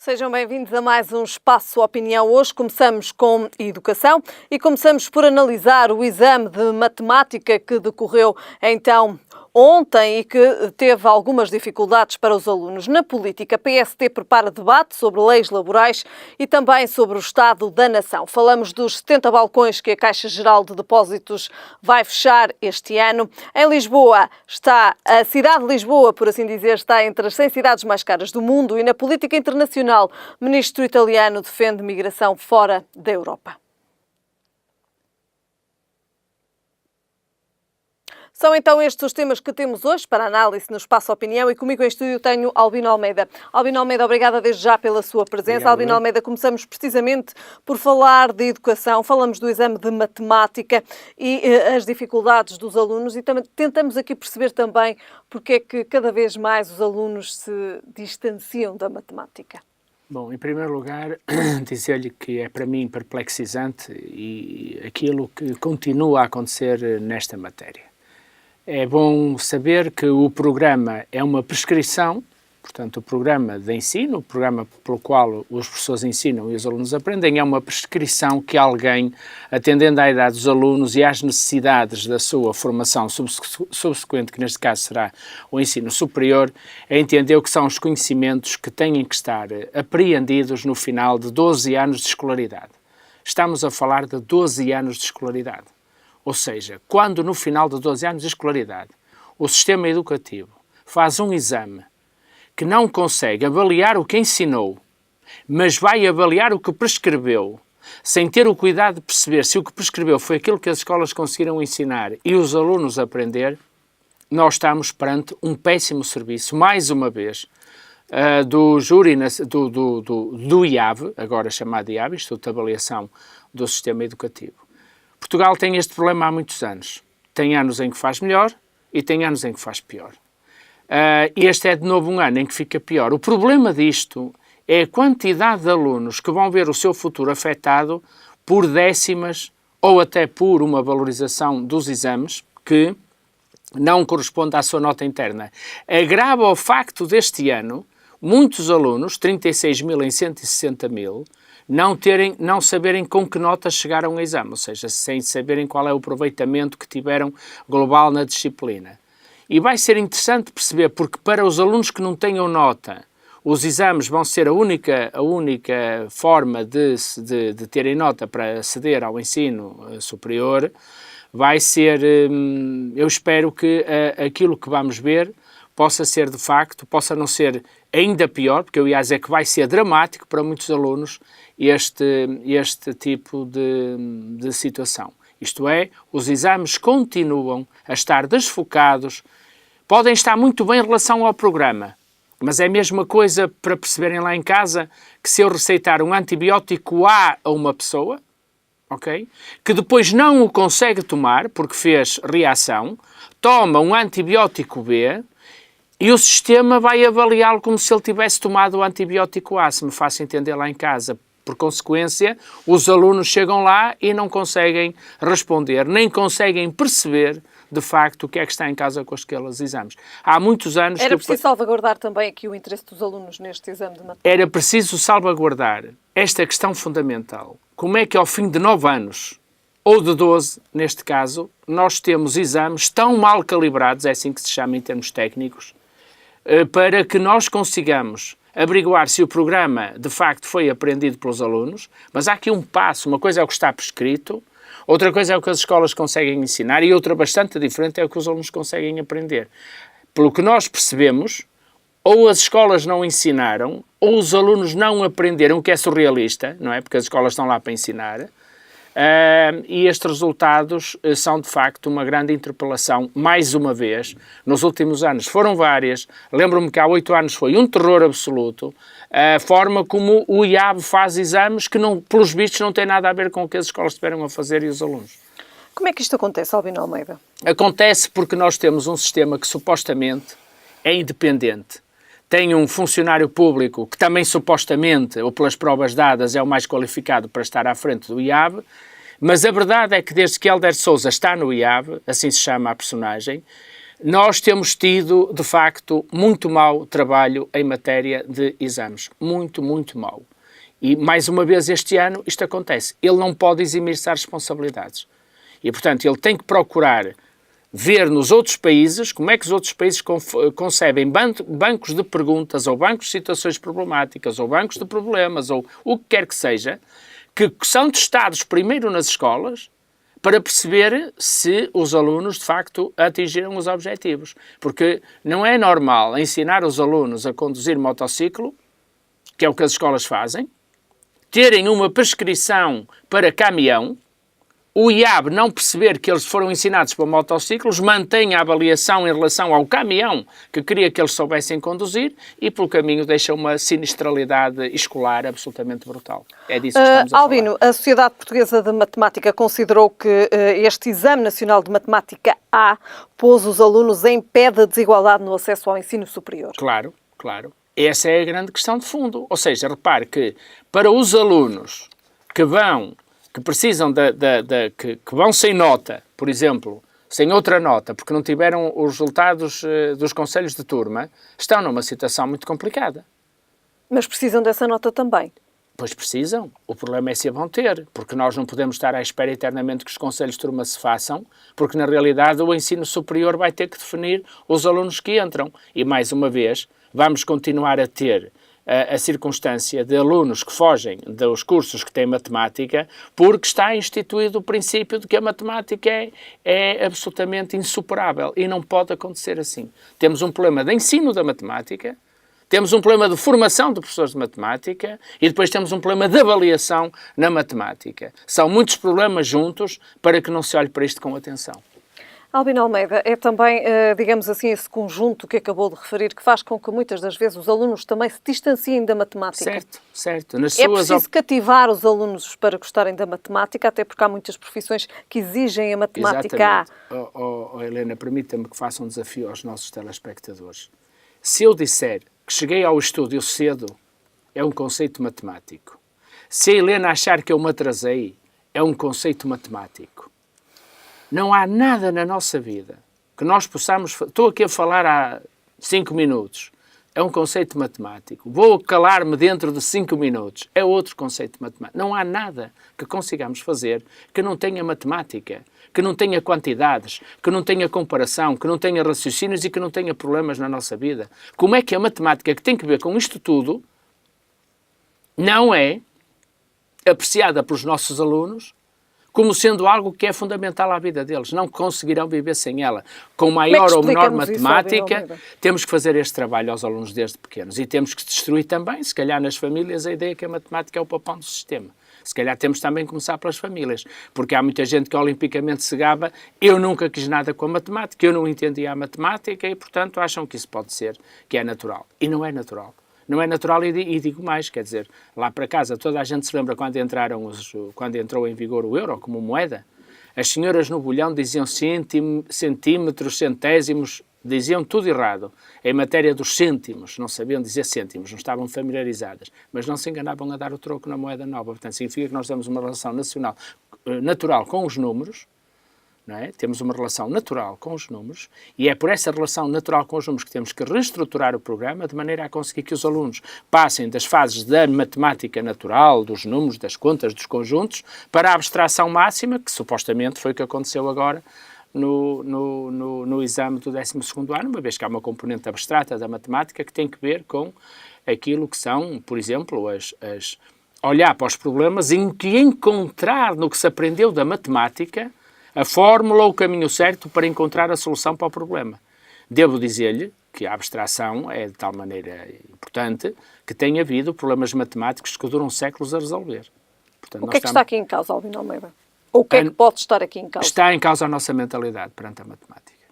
Sejam bem-vindos a mais um Espaço Opinião. Hoje começamos com educação e começamos por analisar o exame de matemática que decorreu então ontem e que teve algumas dificuldades para os alunos. Na política, a PST prepara debate sobre leis laborais e também sobre o estado da nação. Falamos dos 70 balcões que a Caixa Geral de Depósitos vai fechar este ano. Em Lisboa está a cidade de Lisboa, por assim dizer, está entre as 100 cidades mais caras do mundo e na política internacional, o ministro italiano defende migração fora da Europa. São então estes os temas que temos hoje para análise no Espaço Opinião e comigo em estúdio tenho Albino Almeida. Albino Almeida, obrigada desde já pela sua presença. Obrigado, Albino Almeida, começamos precisamente por falar de educação, falamos do exame de matemática e as dificuldades dos alunos e também tentamos aqui perceber também porque é que cada vez mais os alunos se distanciam da matemática. Bom, em primeiro lugar, dizer-lhe que é para mim perplexizante e aquilo que continua a acontecer nesta matéria. É bom saber que o programa é uma prescrição, portanto, o programa de ensino, o programa pelo qual os professores ensinam e os alunos aprendem, é uma prescrição que alguém, atendendo à idade dos alunos e às necessidades da sua formação subsequente, que neste caso será o ensino superior, entendeu que são os conhecimentos que têm que estar apreendidos no final de 12 anos de escolaridade. Estamos a falar de 12 anos de escolaridade. Ou seja, quando no final de 12 anos de escolaridade o sistema educativo faz um exame que não consegue avaliar o que ensinou, mas vai avaliar o que prescreveu, sem ter o cuidado de perceber se o que prescreveu foi aquilo que as escolas conseguiram ensinar e os alunos aprender, nós estamos perante um péssimo serviço, mais uma vez, do júri, do IAV, agora chamado IAV, Instituto de Avaliação do Sistema Educativo. Portugal tem este problema há muitos anos. Tem anos em que faz melhor e tem anos em que faz pior. Este é de novo um ano em que fica pior. O problema disto é a quantidade de alunos que vão ver o seu futuro afetado por décimas ou até por uma valorização dos exames que não corresponde à sua nota interna. Agrava o facto deste ano muitos alunos, 36 mil em 160 mil, não saberem com que notas chegaram ao exame, ou seja, sem saberem qual é o aproveitamento que tiveram global na disciplina. E vai ser interessante perceber, porque para os alunos que não tenham nota, os exames vão ser a única forma de terem nota para aceder ao ensino superior, vai ser, eu espero que aquilo que vamos ver possa ser de facto, possa não ser ainda pior, porque eu ia dizer que vai ser dramático para muitos alunos este tipo de situação. Isto é, os exames continuam a estar desfocados, podem estar muito bem em relação ao programa, mas é a mesma coisa para perceberem lá em casa que se eu receitar um antibiótico A a uma pessoa, ok, que depois não o consegue tomar porque fez reação, toma um antibiótico B, e o sistema vai avaliá-lo como se ele tivesse tomado o antibiótico A, se me faço entender lá em casa. Por consequência, os alunos chegam lá e não conseguem responder, nem conseguem perceber, de facto, o que é que está em causa com aqueles exames. Há muitos anos... Era preciso salvaguardar também aqui o interesse dos alunos neste exame de matemática. Era preciso salvaguardar esta questão fundamental. Como é que ao fim de 9 anos, ou de 12, neste caso, nós temos exames tão mal calibrados, é assim que se chama em termos técnicos, para que nós consigamos averiguar se o programa de facto foi aprendido pelos alunos, mas há aqui um passo, uma coisa é o que está prescrito, outra coisa é o que as escolas conseguem ensinar e outra bastante diferente é o que os alunos conseguem aprender. Pelo que nós percebemos, ou as escolas não ensinaram, ou os alunos não aprenderam, o que é surrealista, não é? Porque as escolas estão lá para ensinar, e estes resultados são de facto uma grande interpelação, mais uma vez, nos últimos anos foram várias, lembro-me que há 8 anos foi um terror absoluto, a forma como o IAB faz exames que não, pelos vistos não tem nada a ver com o que as escolas estiveram a fazer e os alunos. Como é que isto acontece, Albino Almeida? Acontece porque nós temos um sistema que supostamente é independente. Tem um funcionário público que também supostamente, ou pelas provas dadas, é o mais qualificado para estar à frente do IAB, mas a verdade é que desde que Hélder Sousa está no IAB, assim se chama a personagem, Nós temos tido, de facto, muito mau trabalho em matéria de exames. Muito, muito mau. E, mais uma vez, este ano, isto acontece. Ele não pode eximir-se às responsabilidades. E, portanto, ele tem que procurar ver nos outros países como é que os outros países concebem bancos de perguntas, ou bancos de situações problemáticas, ou bancos de problemas, ou o que quer que seja, que são testados primeiro nas escolas, para perceber se os alunos, de facto, atingiram os objetivos. Porque não é normal ensinar os alunos a conduzir motociclo, que é o que as escolas fazem, terem uma prescrição para caminhão, o IAB não perceber que eles foram ensinados para motociclos, mantém a avaliação em relação ao caminhão que queria que eles soubessem conduzir e, pelo caminho, deixa uma sinistralidade escolar absolutamente brutal. É disso que estamos a Albino, falar. a Sociedade Portuguesa de Matemática considerou que este Exame Nacional de Matemática A pôs os alunos em pé de desigualdade no acesso ao ensino superior. Claro, claro. Essa é a grande questão de fundo. Ou seja, repare que para os alunos que precisam que vão sem nota, por exemplo, sem outra nota, porque não tiveram os resultados dos conselhos de turma, estão numa situação muito complicada. Mas precisam dessa nota também. Pois precisam. O problema é se a vão ter, porque nós não podemos estar à espera eternamente que os conselhos de turma se façam, porque na realidade o ensino superior vai ter que definir os alunos que entram. E mais uma vez, vamos continuar a ter a circunstância de alunos que fogem dos cursos que têm matemática, porque está instituído o princípio de que a matemática é absolutamente insuperável e não pode acontecer assim. Temos um problema de ensino da matemática, temos um problema de formação de professores de matemática e depois temos um problema de avaliação na matemática. São muitos problemas juntos para que não se olhe para isto com atenção. Albino Almeida, é também, digamos assim, esse conjunto que acabou de referir que faz com que muitas das vezes os alunos também se distanciem da matemática. Certo, certo. É preciso cativar os alunos para gostarem da matemática, até porque há muitas profissões que exigem a matemática. Exatamente. Helena, permita-me que faça um desafio aos nossos telespectadores. Se eu disser que cheguei ao estúdio cedo, é um conceito matemático. Se a Helena achar que eu me atrasei, é um conceito matemático. Não há nada na nossa vida que nós possamos... Estou aqui a falar há 5 minutos. É um conceito matemático. Vou calar-me dentro de 5 minutos. É outro conceito matemático. Não há nada que consigamos fazer que não tenha matemática, que não tenha quantidades, que não tenha comparação, que não tenha raciocínios e que não tenha problemas na nossa vida. Como é que a matemática, que tem que ver com isto tudo, não é apreciada pelos nossos alunos como sendo algo que é fundamental à vida deles. Não conseguirão viver sem ela. Com maior ou menor matemática, temos que fazer este trabalho aos alunos desde pequenos. E temos que destruir também, se calhar nas famílias, a ideia que a matemática é o papão do sistema. Se calhar temos também que começar pelas famílias. Porque há muita gente que olimpicamente se gaba, eu nunca quis nada com a matemática, eu não entendia a matemática e, portanto, acham que isso pode ser, que é natural. E não é natural. Não é natural e digo mais, quer dizer, lá para casa toda a gente se lembra quando entrou em vigor o euro como moeda. As senhoras no bolhão diziam centímetros, centésimos, diziam tudo errado. Em matéria dos cêntimos, não sabiam dizer cêntimos, não estavam familiarizadas, mas não se enganavam a dar o troco na moeda nova. Portanto, significa que nós temos uma relação natural com os números, não é? Temos uma relação natural com os números e é por essa relação natural com os números que temos que reestruturar o programa de maneira a conseguir que os alunos passem das fases da matemática natural, dos números, das contas, dos conjuntos, para a abstração máxima, que supostamente foi o que aconteceu agora no exame do 12º ano, uma vez que há uma componente abstrata da matemática que tem que ver com aquilo que são, por exemplo, olhar para os problemas em que encontrar no que se aprendeu da matemática a fórmula ou o caminho certo para encontrar a solução para o problema. Devo dizer-lhe que a abstração é de tal maneira importante que tem havido problemas matemáticos que duram séculos a resolver. Portanto, o que é que está aqui em causa, Albino Almeida? Ou o que é que pode estar aqui em causa? Está em causa a nossa mentalidade perante a matemática.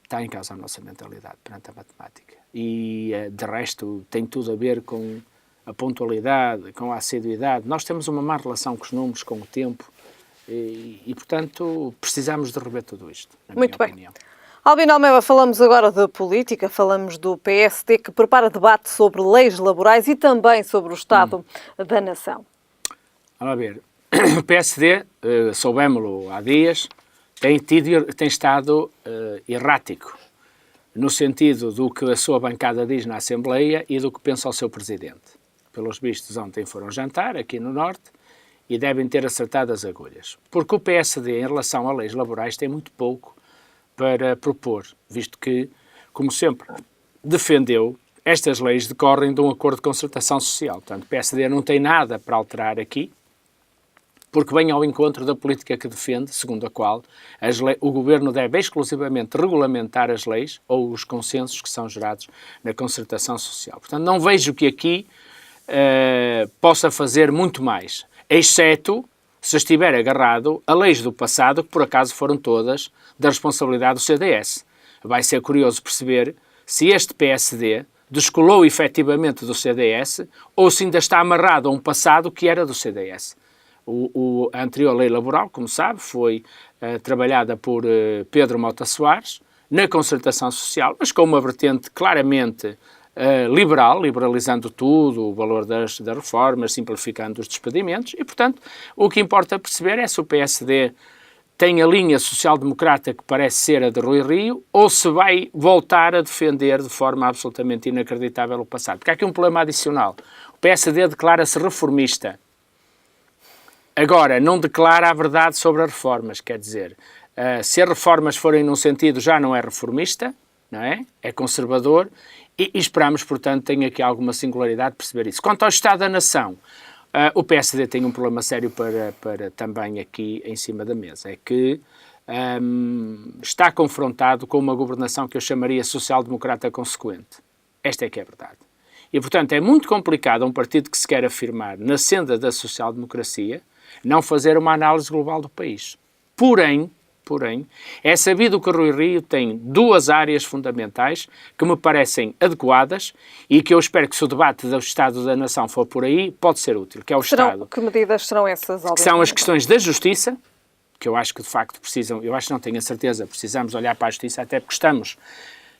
Está em causa a nossa mentalidade perante a matemática. E, de resto, tem tudo a ver com a pontualidade, com a assiduidade. Nós temos uma má relação com os números, com o tempo. E, portanto, precisamos de rever tudo isto, na minha opinião. Albino Almeida, falamos agora de política, falamos do PSD que prepara debate sobre leis laborais e também sobre o Estado da Nação. Vamos ver, o PSD, soubemos-lo há dias, tem estado errático no sentido do que a sua bancada diz na Assembleia e do que pensa o seu Presidente. Pelos vistos, ontem foram jantar aqui no Norte e devem ter acertado as agulhas. Porque o PSD, em relação a leis laborais, tem muito pouco para propor, visto que, como sempre defendeu, estas leis decorrem de um acordo de concertação social. Portanto, o PSD não tem nada para alterar aqui, porque vem ao encontro da política que defende, segundo a qual o Governo deve exclusivamente regulamentar as leis ou os consensos que são gerados na concertação social. Portanto, não vejo que aqui possa fazer muito mais, exceto se estiver agarrado a leis do passado, que por acaso foram todas da responsabilidade do CDS. Vai ser curioso perceber se este PSD descolou efetivamente do CDS ou se ainda está amarrado a um passado que era do CDS. A anterior lei laboral, como sabe, foi trabalhada por Pedro Mota Soares na concertação social, mas com uma vertente claramente liberalizando tudo, o valor das reformas, simplificando os despedimentos e, portanto, o que importa perceber é se o PSD tem a linha social-democrata que parece ser a de Rui Rio ou se vai voltar a defender de forma absolutamente inacreditável o passado. Porque há aqui um problema adicional. O PSD declara-se reformista. Agora, não declara a verdade sobre as reformas, quer dizer, se as reformas forem num sentido já não é reformista, não é? É conservador e esperamos, portanto, tem aqui alguma singularidade de perceber isso. Quanto ao Estado da Nação, o PSD tem um problema sério para também aqui em cima da mesa, é que está confrontado com uma governação que eu chamaria social-democrata consequente. Esta é que é a verdade. E, portanto, é muito complicado a um partido que se quer afirmar na senda da social-democracia não fazer uma análise global do país. Porém, é sabido que o Rui Rio tem duas áreas fundamentais que me parecem adequadas e que eu espero que se o debate do Estado da Nação for por aí, pode ser útil, que é o Estado. Que medidas serão essas? Que são as questões da justiça, que eu acho que de facto não tenho a certeza, precisamos olhar para a justiça, até porque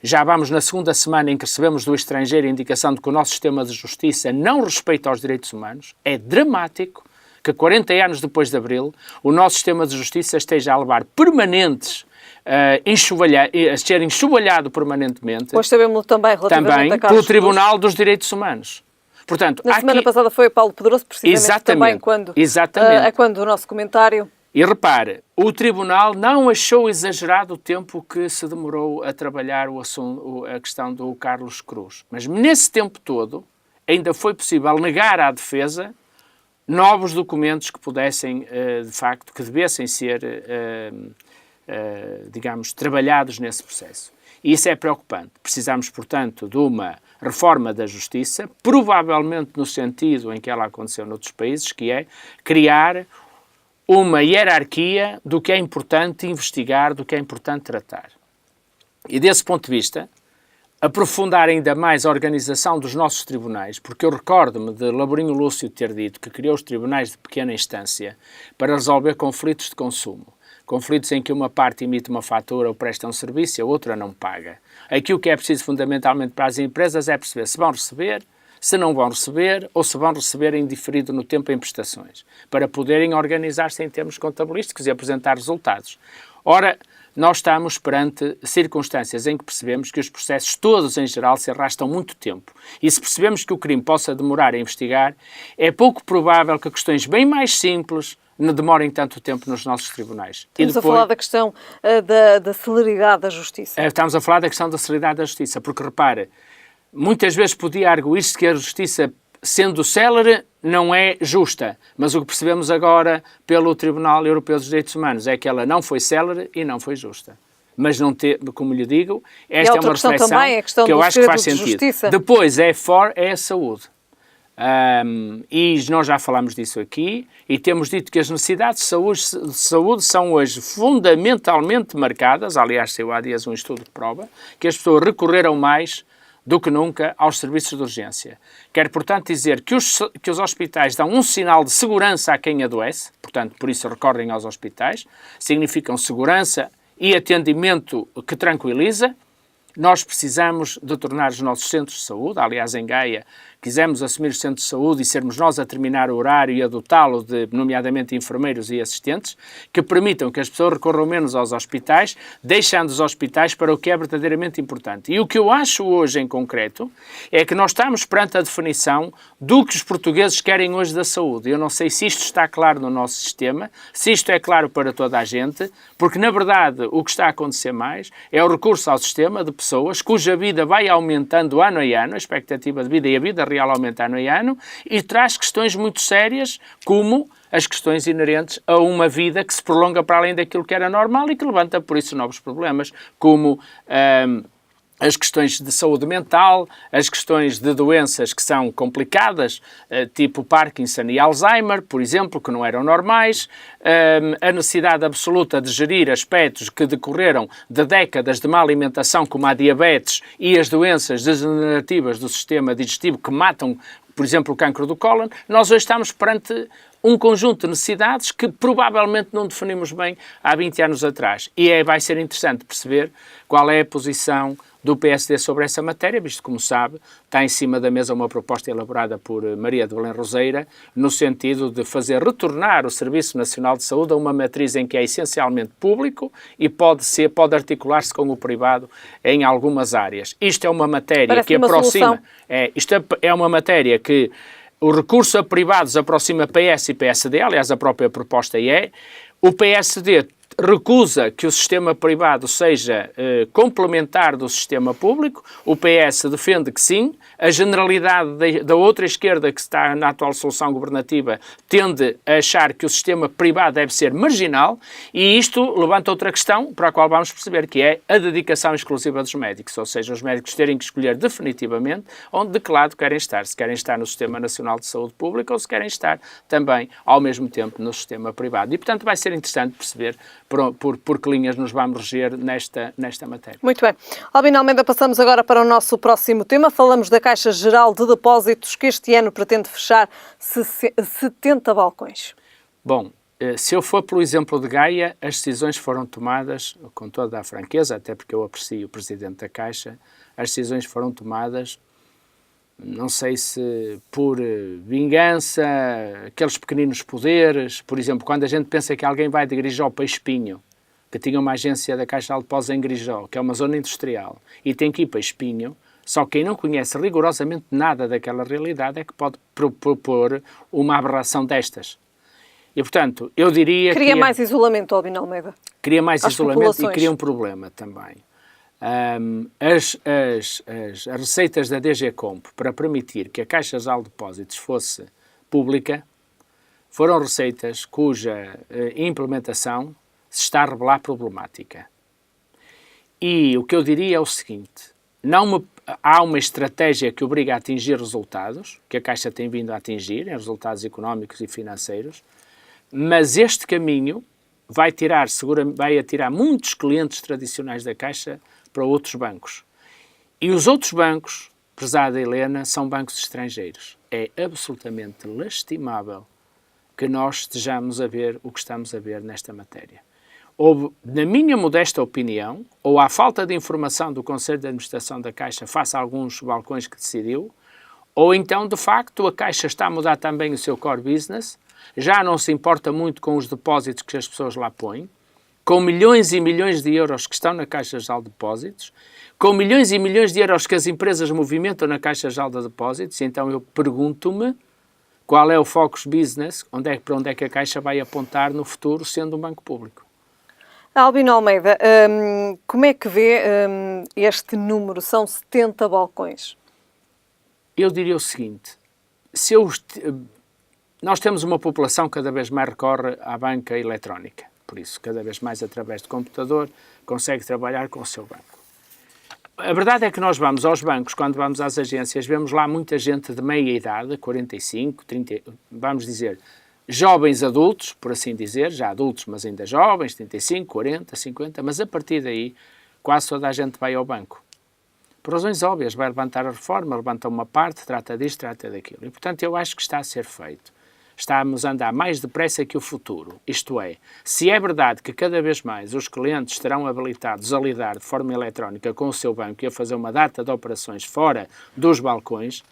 já vamos na segunda semana em que recebemos do estrangeiro a indicação de que o nosso sistema de justiça não respeita os direitos humanos. É dramático que 40 anos depois de Abril, o nosso sistema de justiça esteja a levar permanentes, a ser enxovalhado permanentemente. Pois sabemos também relativamente a Carlos pelo Tribunal dos Direitos Humanos. Portanto, na semana passada foi o Paulo Pedroso, precisamente também quando o nosso comentário... E repare, o Tribunal não achou exagerado o tempo que se demorou a trabalhar a questão do Carlos Cruz. Mas nesse tempo todo, ainda foi possível negar à defesa novos documentos que pudessem, de facto, que devessem ser, digamos, trabalhados nesse processo. E isso é preocupante. Precisamos, portanto, de uma reforma da justiça, provavelmente no sentido em que ela aconteceu noutros países, que é criar uma hierarquia do que é importante investigar, do que é importante tratar. E desse ponto de vista, aprofundar ainda mais a organização dos nossos tribunais, porque eu recordo-me de Laborinho Lúcio ter dito que criou os tribunais de pequena instância para resolver conflitos de consumo. Conflitos em que uma parte emite uma fatura ou presta um serviço e a outra não paga. Aqui o que é preciso fundamentalmente para as empresas é perceber se vão receber, se não vão receber ou se vão receber em diferido no tempo em prestações, para poderem organizar-se em termos contabilísticos e apresentar resultados. Ora, nós estamos perante circunstâncias em que percebemos que os processos todos, em geral, se arrastam muito tempo. E se percebemos que o crime possa demorar a investigar, é pouco provável que questões bem mais simples não demorem tanto tempo nos nossos tribunais. Estamos a falar da questão da celeridade da justiça. Estamos a falar da questão da celeridade da justiça, porque, repare, muitas vezes podia arguir-se que a justiça, sendo célere, não é justa. Mas o que percebemos agora pelo Tribunal Europeu dos Direitos Humanos é que ela não foi célere e não foi justa. Mas não como lhe digo, esta é uma reflexão também, que eu acho que faz sentido. Depois é a saúde. E nós já falámos disso aqui e temos dito que as necessidades de saúde são hoje fundamentalmente marcadas, aliás, saiu há dias um estudo que prova, que as pessoas recorreram mais do que nunca aos serviços de urgência. Quer, portanto, dizer que os hospitais dão um sinal de segurança a quem adoece, portanto, por isso recorrem aos hospitais, significam segurança e atendimento que tranquiliza. Nós precisamos de tornar os nossos centros de saúde, aliás, em Gaia, quisermos assumir os centros de saúde e sermos nós a terminar o horário e a dotá-lo de, nomeadamente, enfermeiros e assistentes, que permitam que as pessoas recorram menos aos hospitais, deixando os hospitais para o que é verdadeiramente importante. E o que eu acho hoje em concreto é que nós estamos perante a definição do que os portugueses querem hoje da saúde. Eu não sei se isto está claro no nosso sistema, se isto é claro para toda a gente, porque, na verdade, o que está a acontecer mais é o recurso ao sistema de pessoas cuja vida vai aumentando ano a ano, a expectativa de vida e a vida real aumenta ano a ano, e traz questões muito sérias, como as questões inerentes a uma vida que se prolonga para além daquilo que era normal e que levanta, por isso, novos problemas, como as questões de saúde mental, as questões de doenças que são complicadas, tipo Parkinson e Alzheimer, por exemplo, que não eram normais, a necessidade absoluta de gerir aspectos que decorreram de décadas de má alimentação, como a diabetes e as doenças degenerativas do sistema digestivo que matam, por exemplo, o cancro do cólon. Nós hoje estamos perante um conjunto de necessidades que provavelmente não definimos bem há 20 anos atrás. E vai ser interessante perceber qual é a posição do PSD sobre essa matéria, visto que, como sabe, está em cima da mesa uma proposta elaborada por Maria de Belém Roseira, no sentido de fazer retornar o Serviço Nacional de Saúde a uma matriz em que é essencialmente público e pode articular-se com o privado em algumas áreas. Isto é uma matéria Parece que aproxima... Isto é uma matéria que o recurso a privados aproxima PS e PSD, aliás, a própria proposta é. O PSD recusa que o sistema privado seja complementar do sistema público, o PS defende que sim, a generalidade da outra esquerda que está na atual solução governativa tende a achar que o sistema privado deve ser marginal, e isto levanta outra questão para a qual vamos perceber, que é a dedicação exclusiva dos médicos, ou seja, os médicos terem que escolher definitivamente de que lado querem estar, se querem estar no Sistema Nacional de Saúde Pública ou se querem estar também, ao mesmo tempo, no sistema privado. E, portanto, vai ser interessante perceber por que linhas nos vamos reger nesta matéria. Muito bem. Albino Almeida, passamos agora para o nosso próximo tema. Falamos da Caixa Geral de Depósitos, que este ano pretende fechar 70 balcões. Bom, se eu for pelo exemplo de Gaia, as decisões foram tomadas com toda a franqueza, até porque eu aprecio o Presidente da Caixa, as decisões foram tomadas, não sei se por vingança, aqueles pequeninos poderes, por exemplo, quando a gente pensa que alguém vai de Grijó para Espinho, que tinha uma agência da Caixa de Depósitos em Grijó, que é uma zona industrial, e tem que ir para Espinho, só quem não conhece rigorosamente nada daquela realidade é que pode propor uma aberração destas. E, portanto, eu diria Cria mais isolamento, Albino Almeida. Cria mais isolamento e cria um problema também. As receitas da DG Comp para permitir que a Caixa Geral de Depósitos fosse pública foram receitas cuja implementação se está a revelar problemática. E o que eu diria é o seguinte, há uma estratégia que obriga a atingir resultados, que a Caixa tem vindo a atingir, em resultados económicos e financeiros, mas este caminho vai atirar muitos clientes tradicionais da Caixa para outros bancos. E os outros bancos, prezada Helena, são bancos estrangeiros. É absolutamente lastimável que nós estejamos a ver o que estamos a ver nesta matéria. Houve, na minha modesta opinião, ou à falta de informação do Conselho de Administração da Caixa face a alguns balcões que decidiu, ou então, de facto, a Caixa está a mudar também o seu core business, já não se importa muito com os depósitos que as pessoas lá põem, com milhões e milhões de euros que estão na Caixa Geral de Depósitos, com milhões e milhões de euros que as empresas movimentam na Caixa Geral de Depósitos. Então eu pergunto-me qual é o focus business, para onde é que a Caixa vai apontar no futuro, sendo um banco público. Albino Almeida, como é que vê este número? São 70 balcões. Eu diria o seguinte, nós temos uma população que cada vez mais recorre à banca eletrónica. Por isso, cada vez mais através de computador, consegue trabalhar com o seu banco. A verdade é que nós vamos aos bancos, quando vamos às agências, vemos lá muita gente de meia idade, 45, 30, vamos dizer, jovens adultos, por assim dizer, já adultos, mas ainda jovens, 35, 40, 50, mas a partir daí, quase toda a gente vai ao banco. Por razões óbvias, vai levantar a reforma, levanta uma parte, trata disto, trata daquilo. E, portanto, eu acho que está a ser feito. Estamos a andar mais depressa que o futuro. Isto é, se é verdade que cada vez mais os clientes estarão habilitados a lidar de forma eletrónica com o seu banco e a fazer uma data de operações fora dos balcões,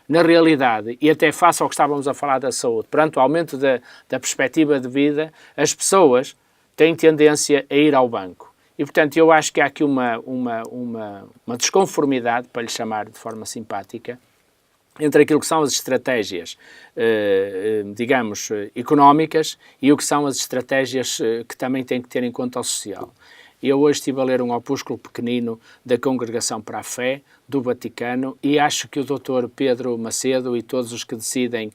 na realidade, e até face ao que estávamos a falar da saúde, perante o aumento da perspectiva de vida, as pessoas têm tendência a ir ao banco. E, portanto, eu acho que há aqui uma desconformidade, para lhe chamar de forma simpática, entre aquilo que são as estratégias, digamos, económicas e o que são as estratégias que também têm que ter em conta o social. Eu hoje estive a ler um opúsculo pequenino da Congregação para a Fé, do Vaticano, e acho que o Dr. Pedro Macedo e todos os que decidem,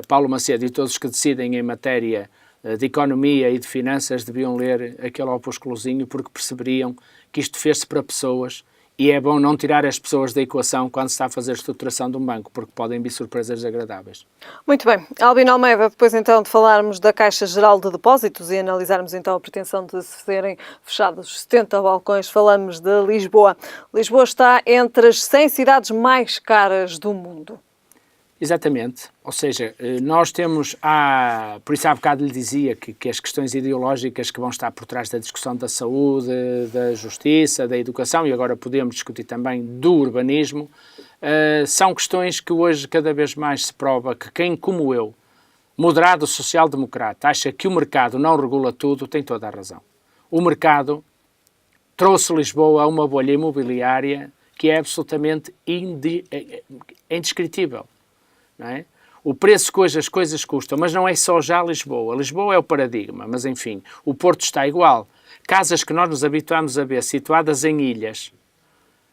Paulo Macedo e todos os que decidem em matéria de economia e de finanças deviam ler aquele opúsculozinho, porque perceberiam que isto fez-se para pessoas e é bom não tirar as pessoas da equação quando se está a fazer a estruturação de um banco, porque podem vir surpresas desagradáveis. Muito bem. Albino Almeida, depois então de falarmos da Caixa Geral de Depósitos e analisarmos então a pretensão de se serem fechados 70 balcões, falamos de Lisboa. Lisboa está entre as 100 cidades mais caras do mundo. Exatamente, ou seja, nós temos, por isso há bocado lhe dizia que as questões ideológicas que vão estar por trás da discussão da saúde, da justiça, da educação, e agora podemos discutir também do urbanismo, são questões que hoje cada vez mais se prova que quem, como eu, moderado social-democrata, acha que o mercado não regula tudo, tem toda a razão. O mercado trouxe Lisboa a uma bolha imobiliária que é absolutamente indescritível. Não é? O preço que hoje as coisas custam, mas não é só já Lisboa. Lisboa é o paradigma, mas enfim, o Porto está igual. Casas que nós nos habituamos a ver situadas em ilhas,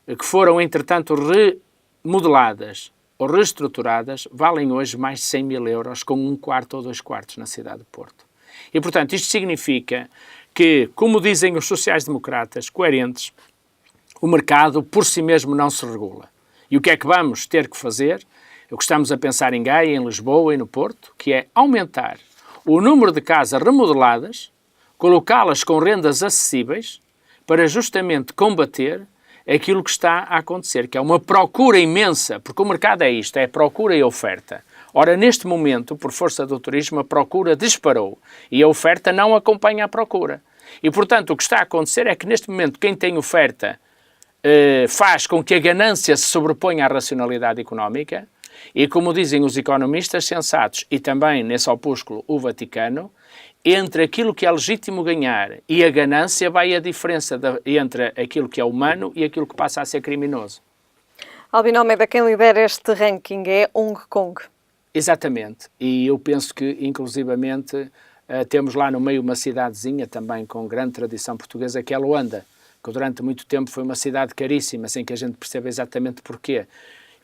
que foram entretanto remodeladas ou reestruturadas, valem hoje mais de 100 mil euros com 1/4 ou 2/4 na cidade de Porto. E portanto isto significa que, como dizem os sociais-democratas coerentes, o mercado por si mesmo não se regula. E o que é que vamos ter que fazer? O que estamos a pensar em Gaia, em Lisboa e no Porto, que é aumentar o número de casas remodeladas, colocá-las com rendas acessíveis, para justamente combater aquilo que está a acontecer, que é uma procura imensa, porque o mercado é isto, é procura e oferta. Ora, neste momento, por força do turismo, a procura disparou e a oferta não acompanha a procura. E, portanto, o que está a acontecer é que, neste momento, quem tem oferta faz com que a ganância se sobreponha à racionalidade económica. E como dizem os economistas sensatos, e também nesse opúsculo o Vaticano, entre aquilo que é legítimo ganhar e a ganância vai a diferença entre aquilo que é humano e aquilo que passa a ser criminoso. Albino Almeida, quem lidera este ranking é Hong Kong. Exatamente, e eu penso que inclusivamente temos lá no meio uma cidadezinha também com grande tradição portuguesa, que é Luanda, que durante muito tempo foi uma cidade caríssima, sem que a gente perceba exatamente porquê.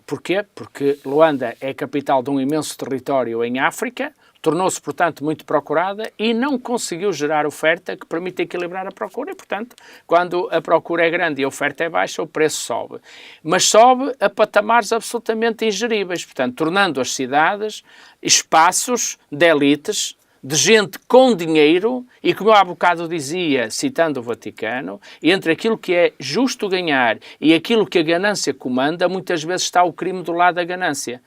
Porquê? Porque Luanda é a capital de um imenso território em África, tornou-se, portanto, muito procurada e não conseguiu gerar oferta que permita equilibrar a procura. E, portanto, quando a procura é grande e a oferta é baixa, o preço sobe. Mas sobe a patamares absolutamente ingeríveis, portanto, tornando as cidades espaços de elites, de gente com dinheiro, e como eu há bocado dizia, citando o Vaticano, entre aquilo que é justo ganhar e aquilo que a ganância comanda, muitas vezes está o crime do lado da ganância.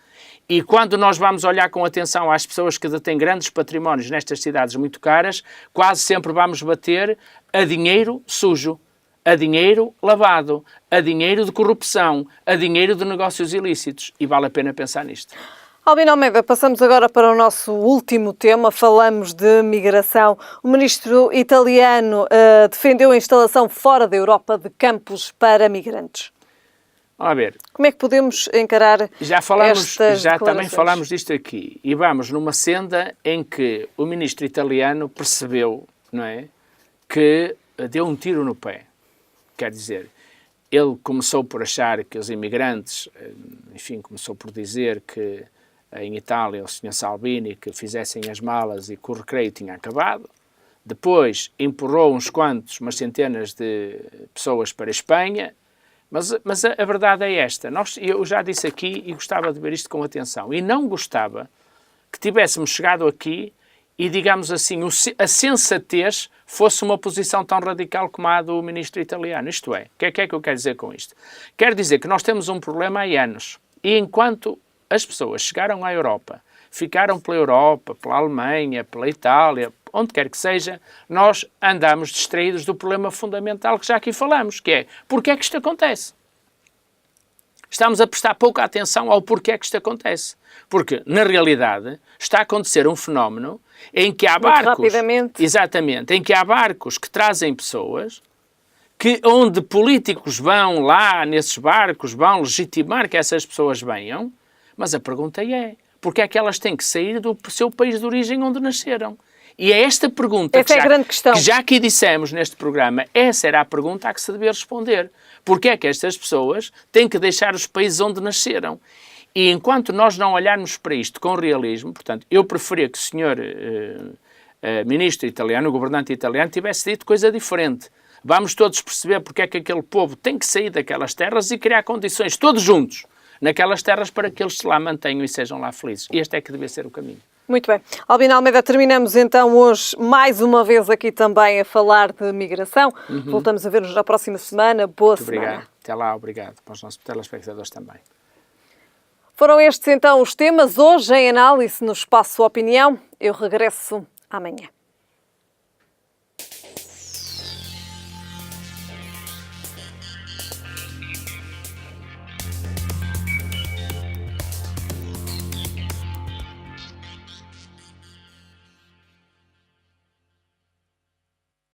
E quando nós vamos olhar com atenção às pessoas que detêm grandes patrimónios nestas cidades muito caras, quase sempre vamos bater a dinheiro sujo, a dinheiro lavado, a dinheiro de corrupção, a dinheiro de negócios ilícitos. E vale a pena pensar nisto. Albino Almeida, passamos agora para o nosso último tema, falamos de migração. O ministro italiano defendeu a instalação fora da Europa de campos para migrantes. Vamos ver. Como é que podemos encarar Já também falámos disto aqui. E vamos numa senda em que o ministro italiano percebeu, não é, que deu um tiro no pé. Quer dizer, ele começou por achar que os imigrantes, enfim, começou por dizer que em Itália o Sr. Salvini que fizessem as malas e que o recreio tinha acabado. Depois empurrou umas centenas de pessoas para a Espanha. Mas a verdade é esta. Eu já disse aqui e gostava de ver isto com atenção. E não gostava que tivéssemos chegado aqui e, digamos assim, a sensatez fosse uma posição tão radical como a do ministro italiano. Isto é, o que é que eu quero dizer com isto? Quero dizer que nós temos um problema há anos. E enquanto as pessoas chegaram à Europa, ficaram pela Europa, pela Alemanha, pela Itália, onde quer que seja, nós andamos distraídos do problema fundamental que já aqui falamos, que é, porque é que isto acontece? estamos a prestar pouca atenção ao porquê que isto acontece. Porque, na realidade, está a acontecer um fenómeno em que há barcos... rapidamente. Exatamente, em que há barcos que trazem pessoas, onde políticos vão lá nesses barcos, vão legitimar que essas pessoas venham, mas a pergunta é, porque é que elas têm que sair do seu país de origem onde nasceram? E é esta pergunta essa é a grande questão. que já aqui dissemos neste programa, essa era a pergunta a que se devia responder. Porque é que estas pessoas têm que deixar os países onde nasceram? E enquanto nós não olharmos para isto com realismo, portanto, eu preferia que o senhor ministro italiano, o governante italiano, tivesse dito coisa diferente. Vamos todos perceber porque é que aquele povo tem que sair daquelas terras e criar condições, todos juntos, naquelas terras para que eles se lá mantenham e sejam lá felizes. Este é que devia ser o caminho. Muito bem. Albino Almeida, terminamos então hoje mais uma vez aqui também a falar de migração. Voltamos a ver-nos na próxima semana. Boa semana. Obrigado. Até lá, obrigado. Para os nossos telespectadores também. Foram estes então os temas hoje em análise no Espaço Opinião. Eu regresso amanhã.